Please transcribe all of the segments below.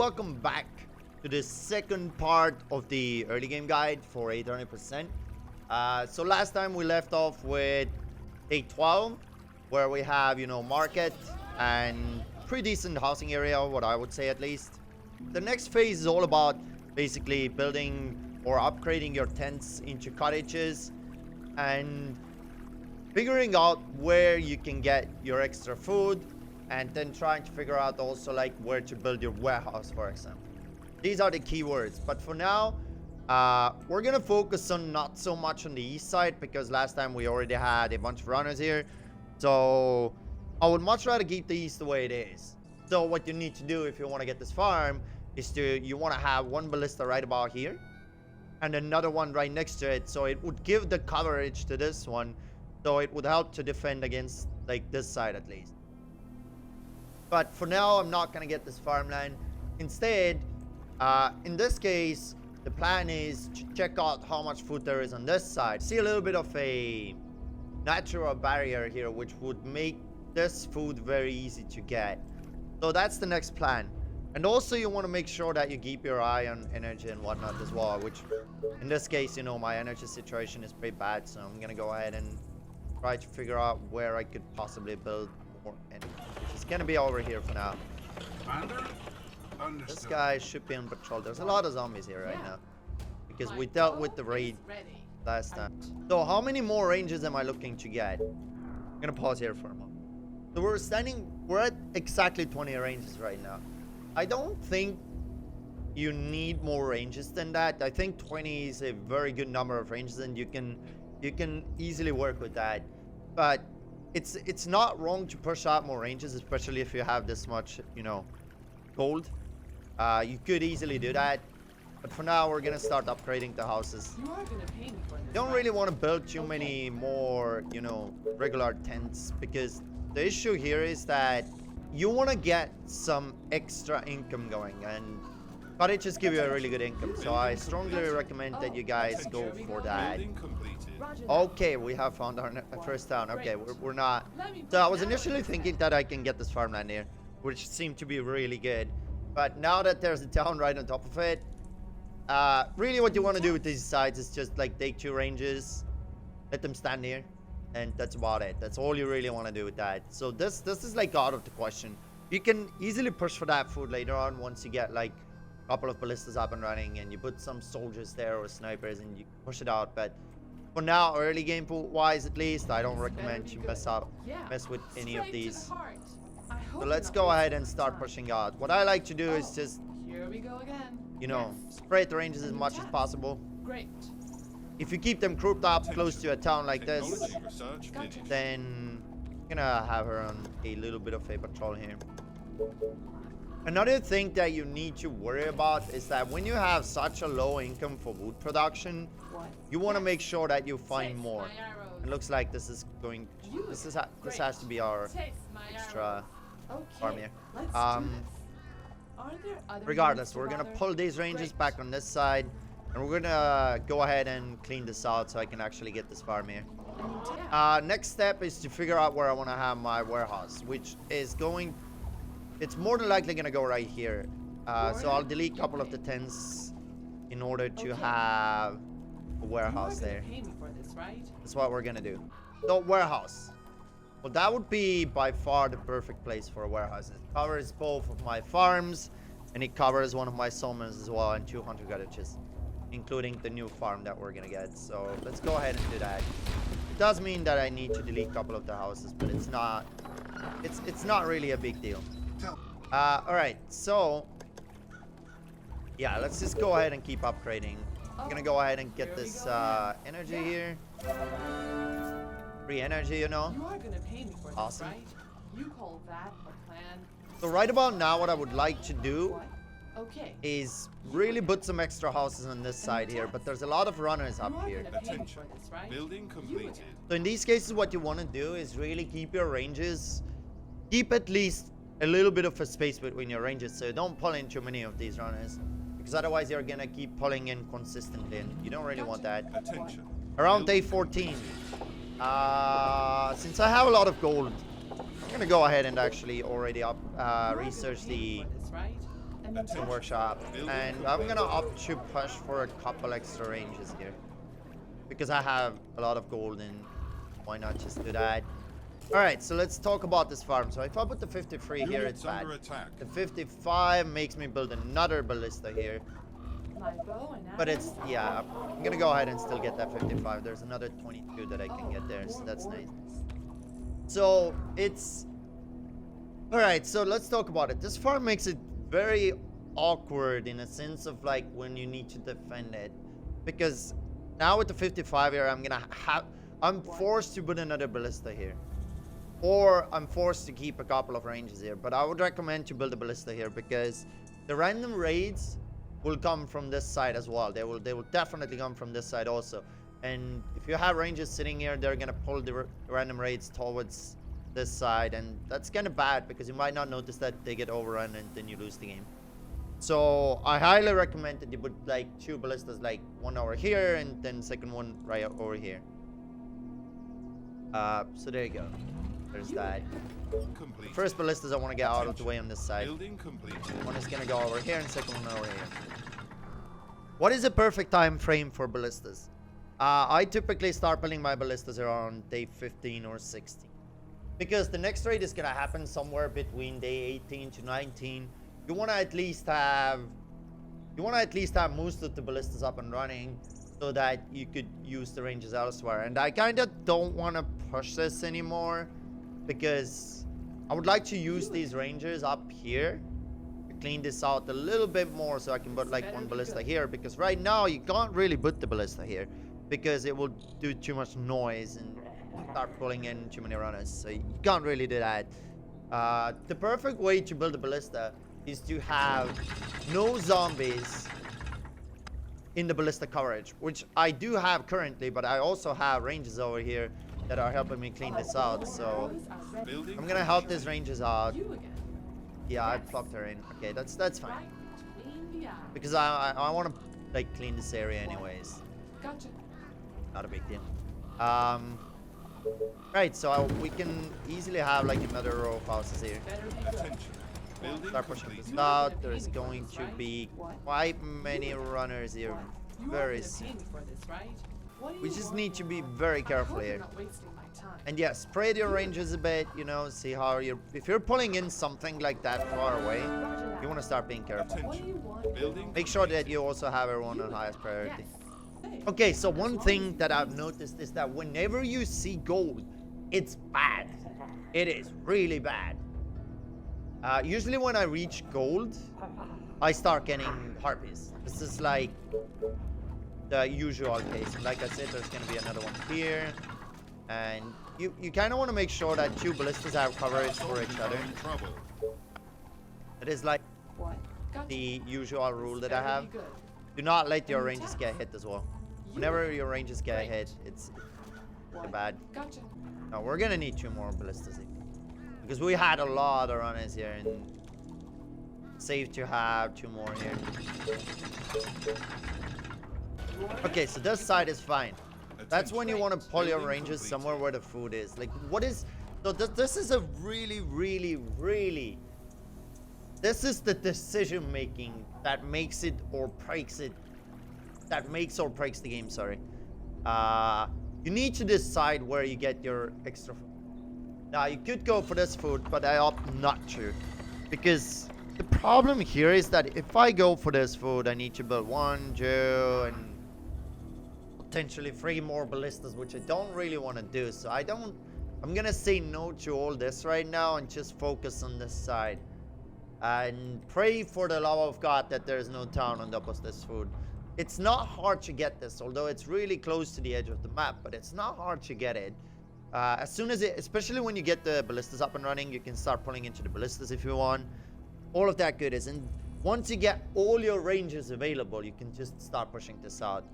welcome back to the second part of the early game guide for 800%. So last time we left off with day 12, where we have, market and pretty decent housing area, what I would say at least. The next phase is all about basically building or upgrading your tents into cottages and figuring out where you can get your extra food, and then trying to figure out also like where to build your warehouse, for example. These are the keywords, but for now we're gonna focus on not so much on the east side, because last time we already had a bunch of runners here, so I would much rather keep the east the way it is. So what you need to do if you want to get this farm is you want to have one ballista right about here and another one right next to it, so it would give the coverage to this one, so it would help to defend against like this side at least. But for now, I'm not gonna get this farmland. Instead, in this case, the plan is to check out how much food there is on this side. See a little bit of a natural barrier here, which would make this food very easy to get. So that's the next plan. And also you want to make sure that you keep your eye on energy and whatnot as well, which in this case, my energy situation is pretty bad. So I'm gonna go ahead and try to figure out where I could possibly build more energy, which is gonna be over here for now. This guy should be on patrol. There's a lot of zombies here right now because we dealt with the raid last time. So how many more ranges am I looking to get? I'm gonna pause here for a moment. So we're at exactly 20 ranges right now. I don't think you need more ranges than that. I think 20 is a very good number of ranges, and you can easily work with that. But it's not wrong to push out more ranges, especially if you have this much, gold. You could easily do that. But for now, we're gonna start upgrading the houses. You are gonna pay me for this. Don't really want to build too many more, regular tents, because the issue here is that you want to get some extra income going, and cottages give you a really good income. So I strongly recommend that you guys go for that. Okay, we have found our first town. Okay, we're not. So I was initially thinking that I can get this farmland here, which seemed to be really good. But now that there's a town right on top of it, really what you want to do with these sides is just like take 2 ranges, let them stand here, and that's about it. That's all you really want to do with that. So this is like out of the question. You can easily push for that food later on once you get like a couple of ballistas up and running, and you put some soldiers there or snipers and you push it out. But for now, early game wise at least, I don't recommend you mess with any of these. So let's go ahead and start pushing out. What I like to do is just, here we go again. spread the ranges as much as possible. Great. If you keep them grouped up close to a town like this, then you're gonna have her on a little bit of a patrol here. Another thing that you need to worry about is that when you have such a low income for wood production, you want to make sure that you find more. It looks like this is going. This has to be our extra farm here. Regardless, we're gonna pull these ranges back on this side, and we're gonna go ahead and clean this out so I can actually get this farm here. Next step is to figure out where I want to have my warehouse, which is going. It's more than likely gonna go right here. So I'll delete a couple of the tents in order to have a warehouse there. That's what we're gonna do. So warehouse. Well, that would be by far the perfect place for a warehouse. It covers both of my farms, and it covers one of my sawmills as well, and 200 cottages, including the new farm that we're gonna get. So let's go ahead and do that. It does mean that I need to delete a couple of the houses, but it's not really a big deal. All right, so yeah, let's just go ahead and keep upgrading. I'm gonna go ahead and get this energy here. Free energy, You are gonna pay me for Awesome. this, right? You call that a plan? So right about now, what I would like to do What? Okay. is really put some extra houses on this side here, but there's a lot of runners up You are here. gonna pay me for this, right? Building completed. So in these cases, what you want to do is really keep your ranges, keep at least a little bit of a space between your ranges, so don't pull in too many of these runners, because otherwise you're gonna keep pulling in consistently, and you don't really want that. Attention. Around day 14, since I have a lot of gold, I'm gonna go ahead and actually already research the the workshop, and I'm gonna opt to push for a couple extra ranges here because I have a lot of gold, and why not just do that? All right, so let's talk about this farm. So if I put the 53 here, it's bad. The 55 makes me build another ballista here. But it's, yeah, I'm gonna go ahead and still get that 55. There's another 22 that I can get there, so that's nice. So it's, all right, so let's talk about it. This farm makes it very awkward in a sense of like when you need to defend it, because now with the 55 here, I'm forced to put another ballista here, or I'm forced to keep a couple of ranges here. But I would recommend to build a ballista here because the random raids will come from this side as well. They will definitely come from this side also. And if you have ranges sitting here, they're gonna pull the random raids towards this side, and that's kind of bad because you might not notice that they get overrun and then you lose the game. So I highly recommend that you put like 2 ballistas, like one over here and then second one right over here. So there you go. There's that. The first ballistas I want to get out of the way on this side. One is gonna go over here and second one over here. What is a perfect time frame for ballistas? I typically start building my ballistas around day 15 or 16. Because the next raid is gonna happen somewhere between day 18 to 19. You wanna at least have most of the ballistas up and running so that you could use the ranges elsewhere. And I kinda don't wanna push this anymore because I would like to use these ranges up here to clean this out a little bit more so I can put like one ballista here, because right now you can't really put the ballista here because it will do too much noise and start pulling in too many runners, so you can't really do that. The perfect way to build a ballista is to have no zombies in the ballista coverage, which I do have currently, but I also have ranges over here that are helping me clean this out, so I'm gonna help these ranges out. Yeah, I plugged her in. Okay, that's fine. Because I want to like clean this area anyways. Gotcha. Not a big deal. Right, so we can easily have like another row of houses here. Start pushing this out. There's going to be quite many runners here. Very soon. We just need to be very careful here. And yes, spread your ranges a bit, you know, see how if you're pulling in something like that far away, you want to start being careful. Make sure that you also have everyone on highest priority. Okay, so one thing that I've noticed is that whenever you see gold, it's bad. It is really bad. Usually when I reach gold, I start getting harpies. This is like the usual case. Like I said, there's going to be another one here. And you kind of want to make sure that 2 ballistas have coverage for each other. It is like the usual rule that I have. Do not let your ranges get hit as well. Whenever your ranges get hit, it's bad. Now we're gonna need 2 more ballistas here, because we had a lot of runners here, and safe to have 2 more here. Okay, so this side is fine. That's when you want to pull your ranges somewhere where the food is. Like, what is... So this is a really... This is the decision making that makes it or breaks it. That makes or breaks the game, sorry. You need to decide where you get your extra food. Now, you could go for this food, but I opt not to. Because the problem here is that if I go for this food, I need to build 1, 2, and potentially 3 more ballistas, which I don't really want to do. So I'm gonna say no to all this right now and just focus on this side. And pray for the love of God that there's no town on top of this food. It's not hard to get this, although it's really close to the edge of the map, but it's not hard to get it. As soon as especially when you get the ballistas up and running, you can start pulling into the ballistas if you want. All of that goodness. And once you get all your ranges available, you can just start pushing this out.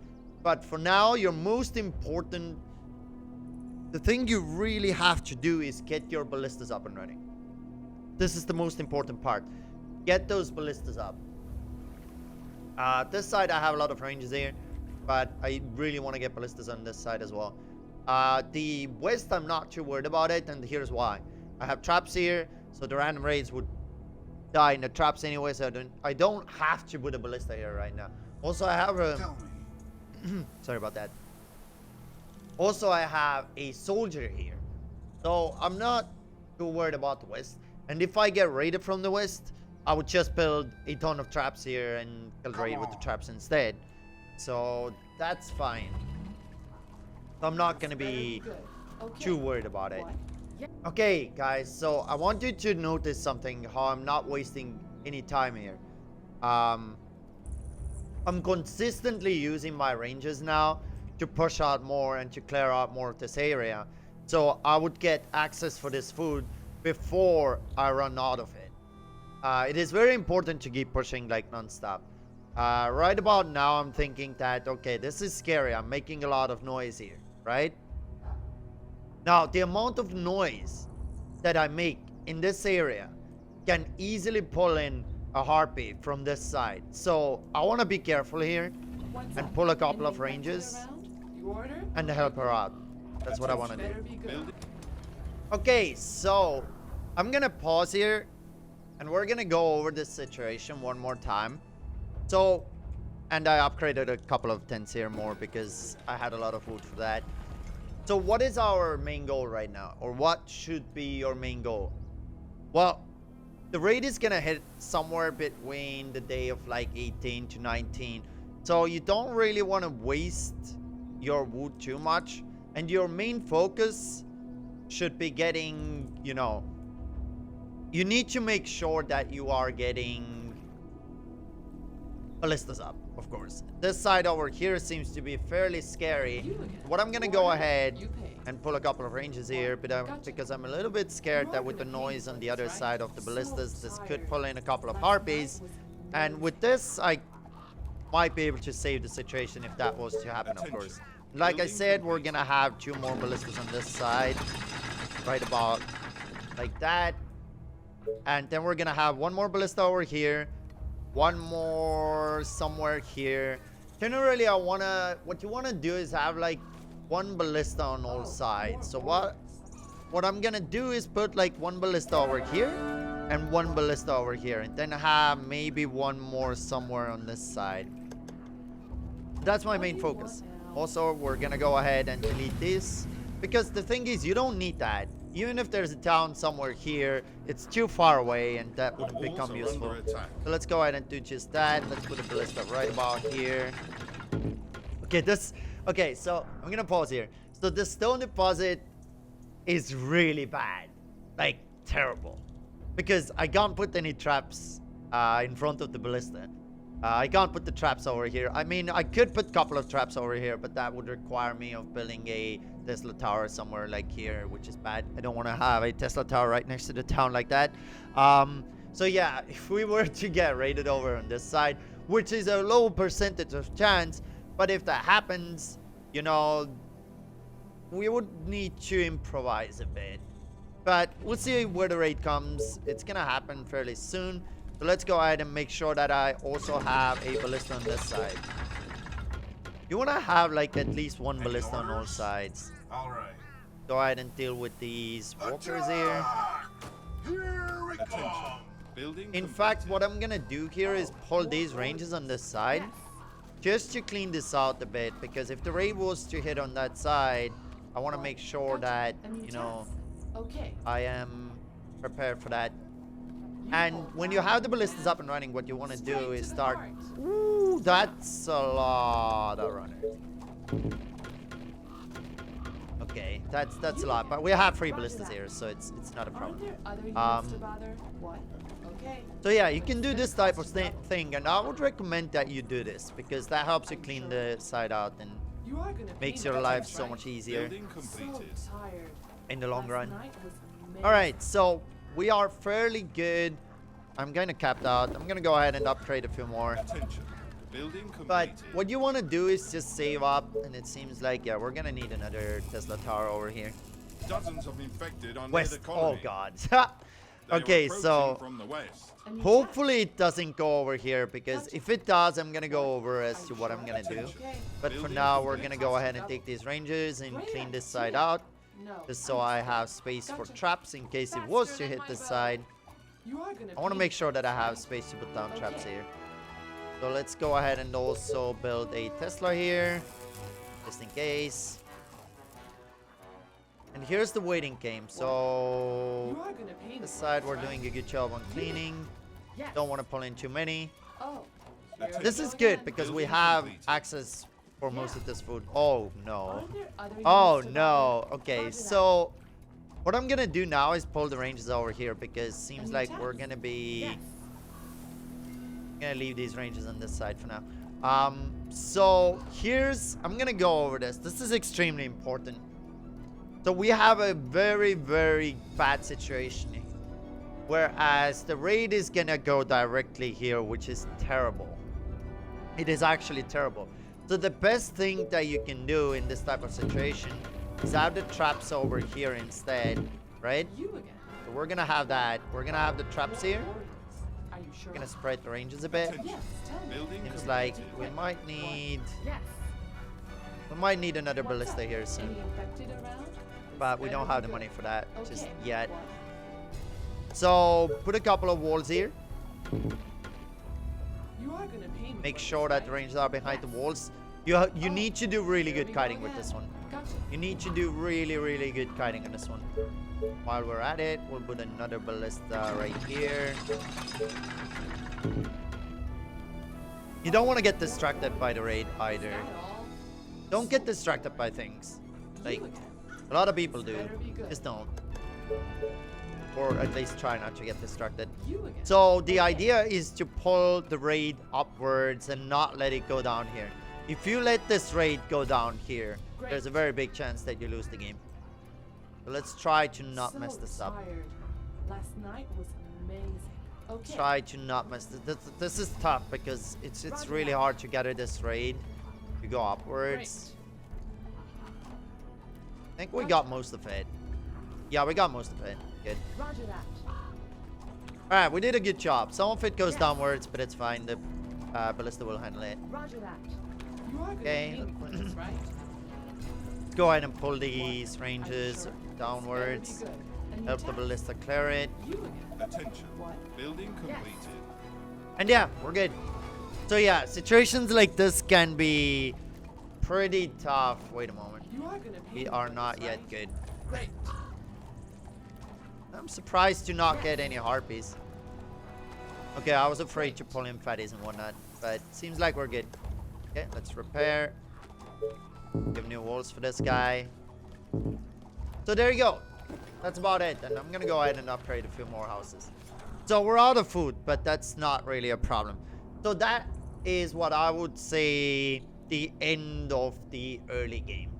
But for now, your most important, the thing you really have to do is get your ballistas up and running. This is the most important part. Get those ballistas up. This side, I have a lot of ranges here, but I really want to get ballistas on this side as well. The west, I'm not too worried about it, and here's why. I have traps here, so the random raids would die in the traps anyway, so I don't have to put a ballista here right now. Also, I have a Tell me. sorry about that. Also, I have a soldier here, so I'm not too worried about the west. And if I get raided from the west, I would just build a ton of traps here and kill the raid with the traps instead. So that's fine. So I'm not gonna be too worried about it. Okay, guys, so I want you to notice something, how I'm not wasting any time here. I'm consistently using my ranges now to push out more and to clear out more of this area. So I would get access for this food before I run out of it. It is very important to keep pushing like non-stop. Right about now, I'm thinking that, okay, this is scary. I'm making a lot of noise here, right? Now, the amount of noise that I make in this area can easily pull in a harpy from this side. So I want to be careful here and pull a couple of ranges and help her out. That's what I want to do. Okay, so I'm going to pause here and we're going to go over this situation one more time. So, and I upgraded a couple of tents here more because I had a lot of food for that. So what is our main goal right now? Or what should be your main goal? Well, the raid is gonna hit somewhere between the day of like 18 to 19. So you don't really want to waste your wood too much. And your main focus should be getting, you know, you need to make sure that you are getting ballistas up, of course. This side over here seems to be fairly scary. What I'm gonna go ahead and pull a couple of ranges here, but because I'm a little bit scared that with the noise on the other side of the ballistas, this could pull in a couple of harpies. And with this, I might be able to save the situation if that was to happen, of course. Like I said, we're gonna have 2 more ballistas on this side, right about like that. And then we're gonna have 1 more ballista over here, 1 more somewhere here. Generally, what you wanna do is have like 1 ballista on all sides. So what I'm gonna do is put like 1 ballista over here and 1 ballista over here, and then have maybe 1 more somewhere on this side. That's my main focus. Also, we're gonna go ahead and delete this because the thing is, you don't need that. Even if there's a town somewhere here, it's too far away and that wouldn't become useful. So let's go ahead and do just that. Let's put a ballista right about here. Okay, so I'm gonna pause here. So the stone deposit is really bad, like terrible, because I can't put any traps in front of the ballista. I can't put the traps over here. I mean, I could put a couple of traps over here, but that would require me of building a Tesla tower somewhere like here, which is bad. I don't want to have a Tesla tower right next to the town like that. So yeah, if we were to get raided over on this side, which is a low percentage of chance, but if that happens, you know, we would need to improvise a bit. But we'll see where the raid comes. It's gonna happen fairly soon. So let's go ahead and make sure that I also have a ballista on this side. You want to have like at least 1 ballista on all sides. All right. Go ahead and deal with these walkers here. Here we come. In fact, what I'm gonna do here is pull these ranges on this side just to clean this out a bit, because if the raid was to hit on that side, I want to make sure that, you know, I am prepared for that. And when you have the ballistas up and running, what you want to do is start... Ooh, that's a lot of runners. Okay, that's a lot, but we have 3 ballistas here, so it's not a problem. So yeah, you can do this type of thing, and I would recommend that you do this, because that helps you clean the side out and makes your life so much easier in the long run. Alright, so we are fairly good. I'm kind of capped out. I'm gonna go ahead and upgrade a few more. But what you want to do is just save up, and it seems like, yeah, we're gonna need another Tesla tower over here. Dozens of infected on West. the Oh god. Okay, so from the west. hopefully it doesn't go over here, because if it does, I'm gonna go over as to what I'm gonna do. But for now, we're gonna go ahead and take these ranges and clean this side out, just so I have space for traps in case it was to hit this side. You are gonna I want to pay make me sure for that I this, have right? space to put down traps Okay. here. So let's go ahead and also build a Tesla here, just in case. And here's the waiting game. So You are gonna pay me this for side this, we're right? doing a good job on cleaning. Yes. Don't want to pull in too many. Oh. This here This we is go good again. because we Building have completed. access for most Yeah. of this food. Oh no. Aren't there other Oh units to no. buy? Okay, Roger that. so what I'm gonna do now is pull the ranges over here because seems Any like attacks? we're gonna be Yes. gonna leave these ranges on this side for now. So I'm gonna go over this. This is extremely important. So we have a very, very bad situation here. Whereas the raid is gonna go directly here, which is terrible. It is actually terrible. So the best thing that you can do in this type of situation is have the traps over here instead, right? You again. So we're gonna have that. We're gonna have the traps here. Warriors. Are you sure? We're gonna spread the ranges a bit. Yes, tell me. Building Seems like completed. we might need Yes. another What's ballista up? here soon. Any infected around? But we Better don't be have the good. money for that just Okay, yet. what? So put a couple of walls here. You are gonna pay me Make for sure this, that the right? ranges are behind the Yes. walls. You need to do really Here good we go kiting with again. this one. Gotcha. You need to do really, really good kiting on this one. While we're at it, we'll put another ballista right here. You don't want to get distracted by the raid either. Is that all? Don't get distracted by things. Like, You again. a lot of people do. Better be good. Just don't. Or at least try not to get distracted. You again. So the Okay. idea is to pull the raid upwards and not let it go down here. If you let this raid go down here, Great. there's a very big chance that you lose the game. So let's try to not So mess this up. tired. Last night was amazing. Okay. Try to not mess this is tough because it's Roger really that. hard to gather this raid. You go upwards. I think we got most of it. Yeah, we got most of it. Good. Roger that. Alright, we did a good job. Some of it goes Yes. downwards, but it's fine. The ballista will handle it. Roger that. You are gonna Okay. pay me for this, right? Go ahead and pull these ranges sure? downwards. Better be good. Any Help the attacks? ballista clear it. You again. Attention. What? Building completed. And yeah, we're good. So yeah, situations like this can be pretty tough. Wait a moment. You are gonna pay We me are for not this, yet right? good. Great. I'm surprised to not get any harpies. Okay, I was afraid to pull in fatties and whatnot, but seems like we're good. Okay, let's repair. Give new walls for this guy. So there you go. That's about it. And I'm gonna go ahead and upgrade a few more houses. So we're out of food, but that's not really a problem. So that is what I would say the end of the early game.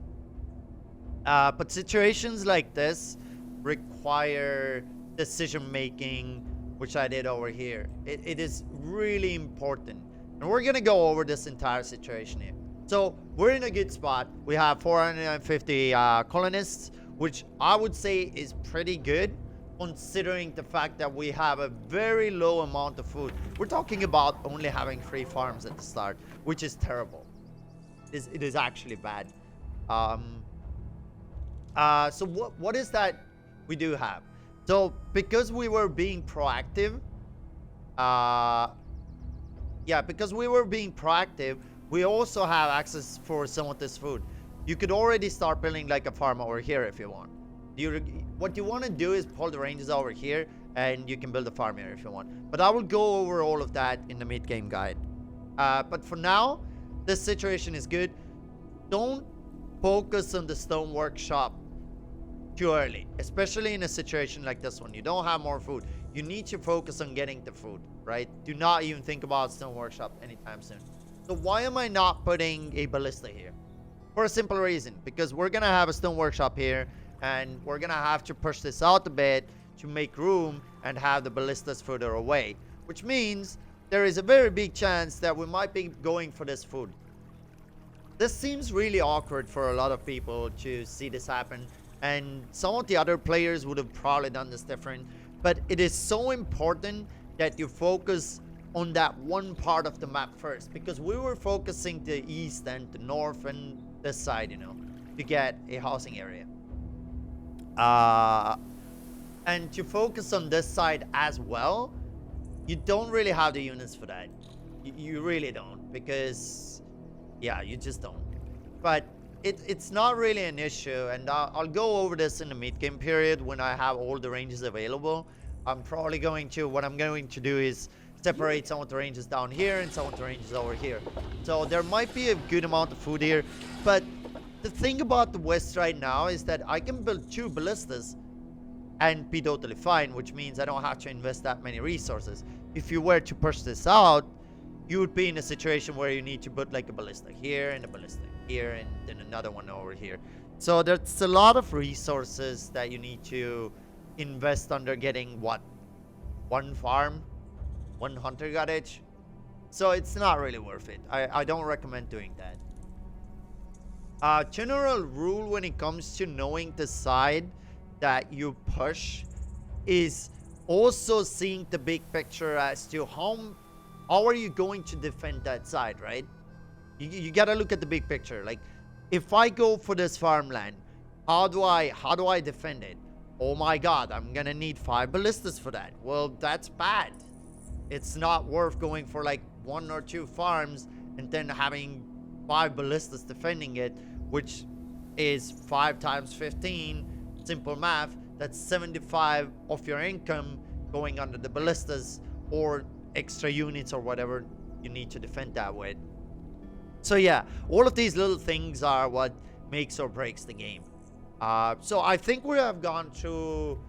But situations like this require decision making, which I did over here. It is really important. And we're gonna go over this entire situation here. So we're in a good spot. We have 450 colonists, which I would say is pretty good considering the fact that we have a very low amount of food. We're talking about only having 3 farms at the start, which is terrible. It is actually bad. So what is that we do have? So because we were being proactive, because we were being proactive, we also have access for some of this food. You could already start building like a farm over here if you want. What you want to do is pull the ranges over here and you can build a farm here if you want. But I will go over all of that in the mid-game guide. But for now, this situation is good. Don't focus on the stone workshop too early, especially in a situation like this one. You don't have more food. You need to focus on getting the food, right? Do not even think about stone workshop anytime soon. So why am I not putting a ballista here? For a simple reason, because we're gonna have a stone workshop here and we're gonna have to push this out a bit to make room and have the ballistas further away, which means there is a very big chance that we might be going for this food. This seems really awkward for a lot of people to see this happen, and some of the other players would have probably done this different, but it is so important that you focus on that one part of the map first, because we were focusing the east and the north and this side, you know, to get a housing area. and to focus on this side as well, you don't really have the units for that. You really don't, because yeah, you just don't. But it's not really an issue, and I'll go over this in the mid-game period when I have all the ranges available. I'm probably going to, what I'm going to do is separate some of the ranges down here and some of the ranges over here. So there might be a good amount of food here, but the thing about the west right now is that I can build 2 ballistas and be totally fine, which means I don't have to invest that many resources. If you were to push this out, you would be in a situation where you need to put like a ballista here and a ballista here and then another one over here. So there's a lot of resources that you need to invest under getting what? 1 farm? 1 hunter cottage? So it's not really worth it. I don't recommend doing that. General rule when it comes to knowing the side that you push is also seeing the big picture as to how are you going to defend that side, right? You gotta look at the big picture. Like, if I go for this farmland, how do I defend it? Oh my god, I'm gonna need 5 ballistas for that. Well, that's bad. It's not worth going for like 1 or 2 farms and then having 5 ballistas defending it, which is 5 times 15, simple math, that's 75 of your income going under the ballistas or extra units or whatever you need to defend that with. So yeah, all of these little things are what makes or breaks the game. So I think we have gone through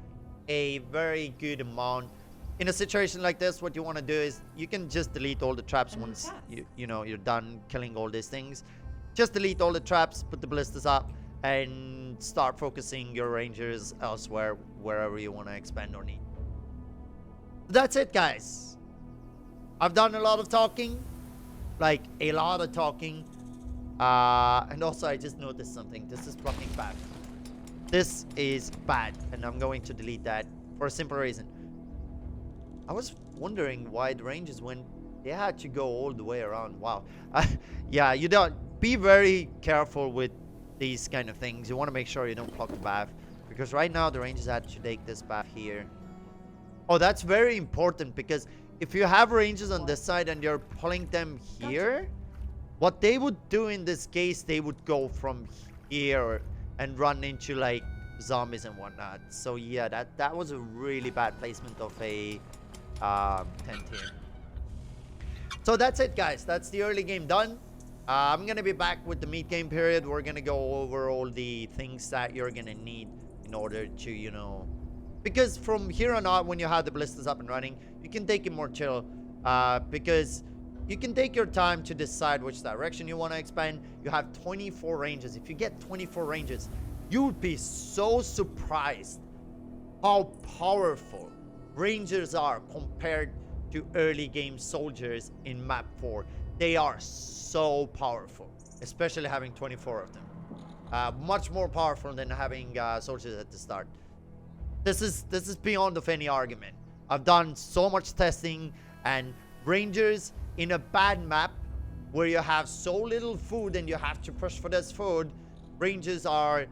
a very good amount. In a situation like this, what you want to do is you can just delete all the traps once you know you're done killing all these things. Just delete all the traps, put the ballistas up, and start focusing your rangers elsewhere, wherever you want to expand or need. That's it, guys. I've done a lot of talking, like a lot of talking, and also I just noticed something. This is fucking bad. This is bad, and I'm going to delete that for a simple reason. I was wondering why the ranges when they had to go all the way around. Wow. Yeah, you don't be very careful with these kind of things. You want to make sure you don't block the path, because right now the rangers had to take this path here. Oh, that's very important, because if you have ranges on this side and you're pulling them here, what they would do in this case, they would go from here and run into like zombies and whatnot. So yeah, that was a really bad placement of a tent here. So that's it, guys. That's the early game done. I'm gonna be back with the mid game period. We're gonna go over all the things that you're gonna need in order to, you know, because from here on out, when you have the ballistas up and running, you can take it more chill, because you can take your time to decide which direction you want to expand. You have 24 ranges. If you get 24 ranges, you would be so surprised how powerful rangers are compared to early game soldiers in map 4. They are so powerful, especially having 24 of them. Much more powerful than having soldiers at the start. This is beyond of any argument. I've done so much testing, and rangers in a bad map where you have so little food and you have to push for this food, rangers are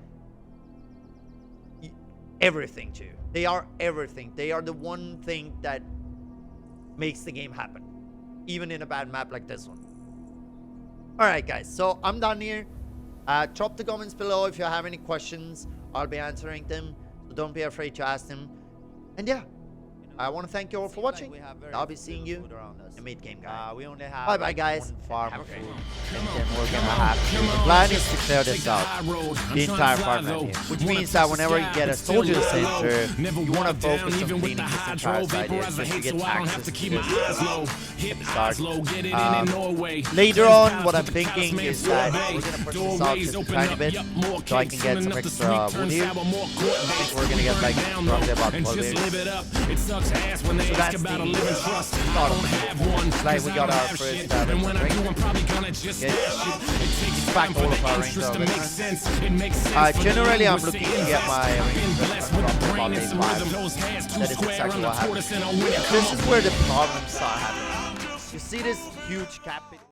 everything to you. They are everything. They are the one thing that makes the game happen, even in a bad map like this one. Alright, guys, so I'm done here. Drop the comments below if you have any questions. I'll be answering them, so don't be afraid to ask them. And yeah, I want to thank you all for watching. I'll be seeing you in the mid-game, guys. We only have Bye-bye, guys. farm. And then we're gonna have to... The plan is to clear this out, the entire farmland here. Which means that whenever you get a soldier center, you want to focus on cleaning this entire side here, so you get access to this start. Later on, what I'm thinking is that we're gonna push this out just a tiny bit, so I can get some extra wood here. I think we're gonna get like roughly about 12 here. So that's the start of it. It's like we got our first ring. It's back all of our range already. Generally, I'm looking to get my range from about day 5. That is exactly what happened. This is where the problems start happening. You see this huge cap.